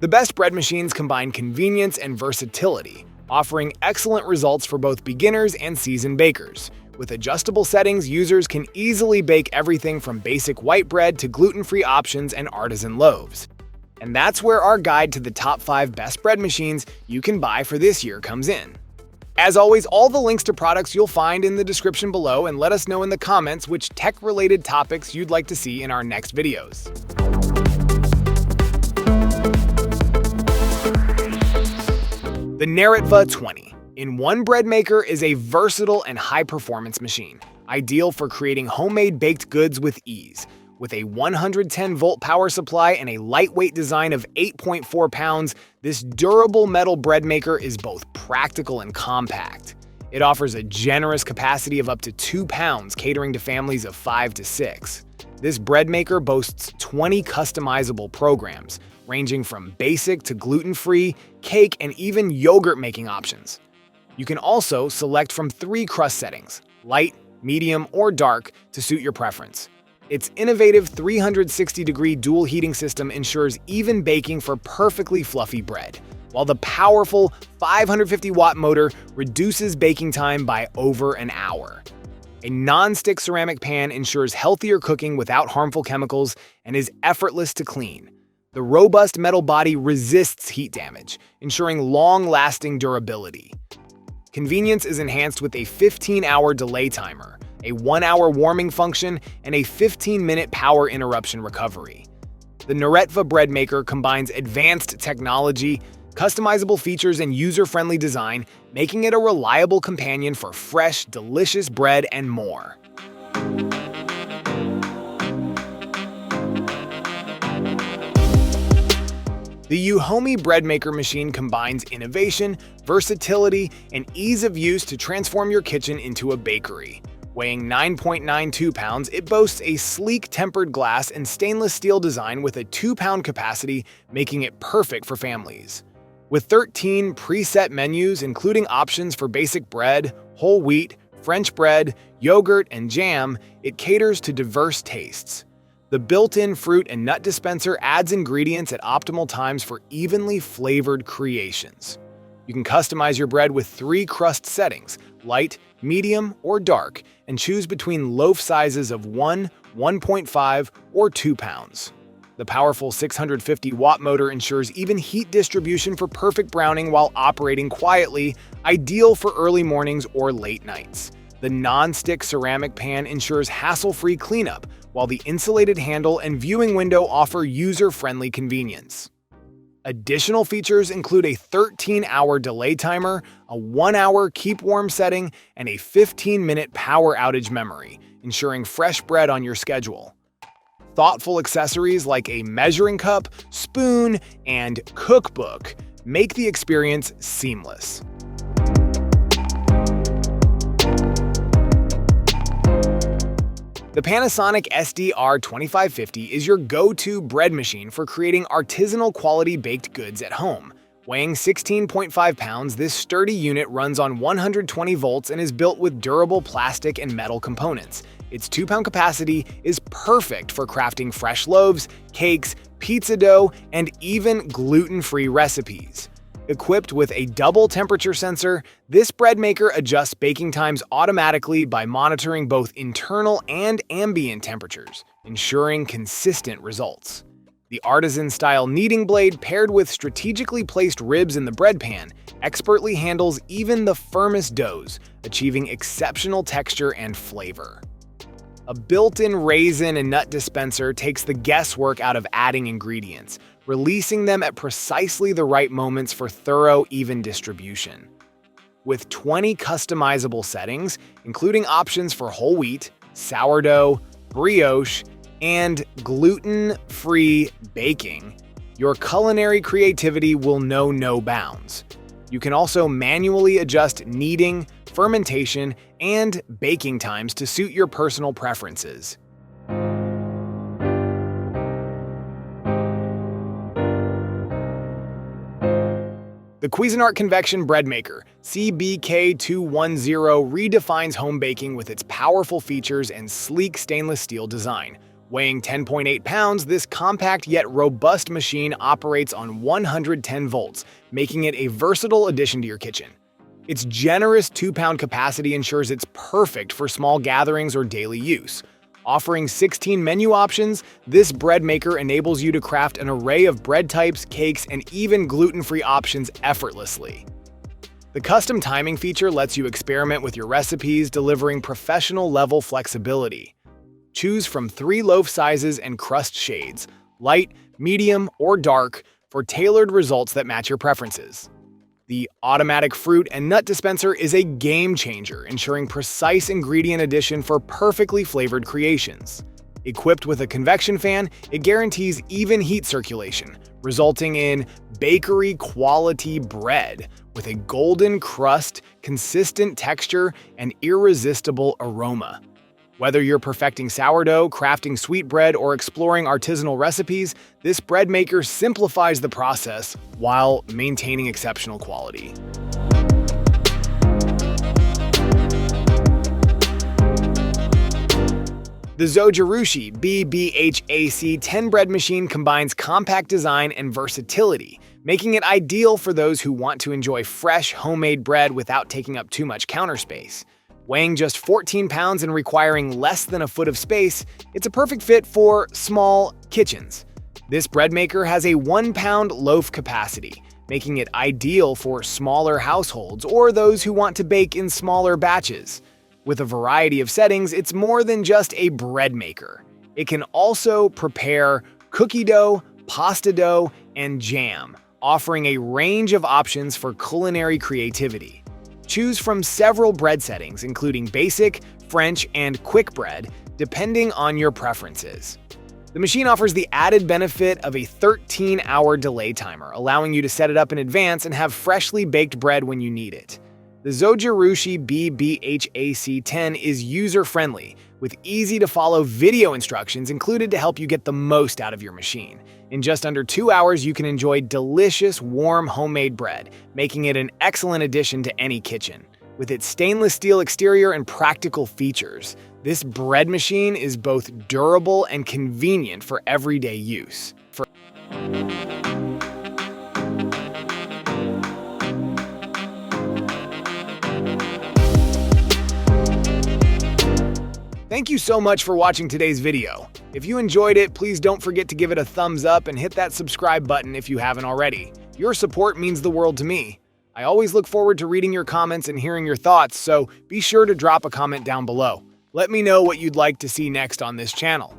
The best bread machines combine convenience and versatility, offering excellent results for both beginners and seasoned bakers. With adjustable settings, users can easily bake everything from basic white bread to gluten-free options and artisan loaves. And that's where our guide to the top 5 best bread machines you can buy for this year comes in. As always, all the links to products you'll find in the description below, and let us know in the comments which tech-related topics you'd like to see in our next videos. The Neretva 20 in 1 bread maker is a versatile and high-performance machine, ideal for creating homemade baked goods with ease. With a 110-volt power supply and a lightweight design of 8.4 pounds, this durable metal bread maker is both practical and compact. It offers a generous capacity of up to 2 pounds, catering to families of 5 to 6. This bread maker boasts 20 customizable programs, ranging from basic to gluten-free, cake, and even yogurt-making options. You can also select from 3 crust settings, light, medium, or dark, to suit your preference. Its innovative 360-degree dual heating system ensures even baking for perfectly fluffy bread, while the powerful 550-watt motor reduces baking time by over an hour. A non-stick ceramic pan ensures healthier cooking without harmful chemicals and is effortless to clean. The robust metal body resists heat damage, ensuring long-lasting durability. Convenience is enhanced with a 15-hour delay timer, a 1-hour warming function, and a 15-minute power interruption recovery. The Neretva bread maker combines advanced technology, customizable features, and user-friendly design, making it a reliable companion for fresh, delicious bread and more. The EUHOMY bread maker machine combines innovation, versatility, and ease of use to transform your kitchen into a bakery. Weighing 9.92 pounds, it boasts a sleek tempered glass and stainless steel design with a 2-pound capacity, making it perfect for families. With 13 preset menus, including options for basic bread, whole wheat, French bread, yogurt, and jam, it caters to diverse tastes. The built-in fruit and nut dispenser adds ingredients at optimal times for evenly flavored creations. You can customize your bread with 3 crust settings, light, medium, or dark, and choose between loaf sizes of 1, 1.5, or 2 pounds. The powerful 650-watt motor ensures even heat distribution for perfect browning while operating quietly, ideal for early mornings or late nights. The non-stick ceramic pan ensures hassle-free cleanup, while the insulated handle and viewing window offer user-friendly convenience. Additional features include a 13-hour delay timer, a 1-hour keep warm setting, and a 15-minute power outage memory, ensuring fresh bread on your schedule. Thoughtful accessories like a measuring cup, spoon, and cookbook make the experience seamless. The Panasonic SDR2550 is your go-to bread machine for creating artisanal quality baked goods at home. Weighing 16.5 pounds, this sturdy unit runs on 120 volts and is built with durable plastic and metal components. Its 2-pound capacity is perfect for crafting fresh loaves, cakes, pizza dough, and even gluten-free recipes. Equipped with a double temperature sensor, this bread maker adjusts baking times automatically by monitoring both internal and ambient temperatures, ensuring consistent results. The artisan-style kneading blade, paired with strategically placed ribs in the bread pan, expertly handles even the firmest doughs, achieving exceptional texture and flavor. A built-in raisin and nut dispenser takes the guesswork out of adding ingredients, releasing them at precisely the right moments for thorough, even distribution. With 20 customizable settings, including options for whole wheat, sourdough, brioche, and gluten-free baking, your culinary creativity will know no bounds. You can also manually adjust kneading, fermentation, and baking times to suit your personal preferences. The Cuisinart Convection Bread Maker, CBK210, redefines home baking with its powerful features and sleek stainless steel design. Weighing 10.8 pounds, this compact yet robust machine operates on 110 volts, making it a versatile addition to your kitchen. Its generous 2-pound capacity ensures it's perfect for small gatherings or daily use. Offering 16 menu options, this bread maker enables you to craft an array of bread types, cakes, and even gluten-free options effortlessly. The custom timing feature lets you experiment with your recipes, delivering professional-level flexibility. Choose from 3 loaf sizes and crust shades, light, medium, or dark, for tailored results that match your preferences. The automatic fruit and nut dispenser is a game changer, ensuring precise ingredient addition for perfectly flavored creations. Equipped with a convection fan, it guarantees even heat circulation, resulting in bakery-quality bread with a golden crust, consistent texture, and irresistible aroma. Whether you're perfecting sourdough, crafting sweetbread, or exploring artisanal recipes, this bread maker simplifies the process while maintaining exceptional quality. The Zojirushi BBHAC 10 bread machine combines compact design and versatility, making it ideal for those who want to enjoy fresh, homemade bread without taking up too much counter space. Weighing just 14 pounds and requiring less than a foot of space, it's a perfect fit for small kitchens. This bread maker has a 1-pound loaf capacity, making it ideal for smaller households or those who want to bake in smaller batches. With a variety of settings, it's more than just a bread maker. It can also prepare cookie dough, pasta dough, and jam, offering a range of options for culinary creativity. Choose from several bread settings, including basic, French, and quick bread, depending on your preferences. The machine offers the added benefit of a 13-hour delay timer, allowing you to set it up in advance and have freshly baked bread when you need it. The Zojirushi BBHAC 10 is user-friendly, with easy-to-follow video instructions included to help you get the most out of your machine. In just under 2 hours, you can enjoy delicious, warm, homemade bread, making it an excellent addition to any kitchen. With its stainless steel exterior and practical features, this bread machine is both durable and convenient for everyday use. Thank you so much for watching today's video. If you enjoyed it, please don't forget to give it a thumbs up and hit that subscribe button if you haven't already. Your support means the world to me. I always look forward to reading your comments and hearing your thoughts, so be sure to drop a comment down below. Let me know what you'd like to see next on this channel.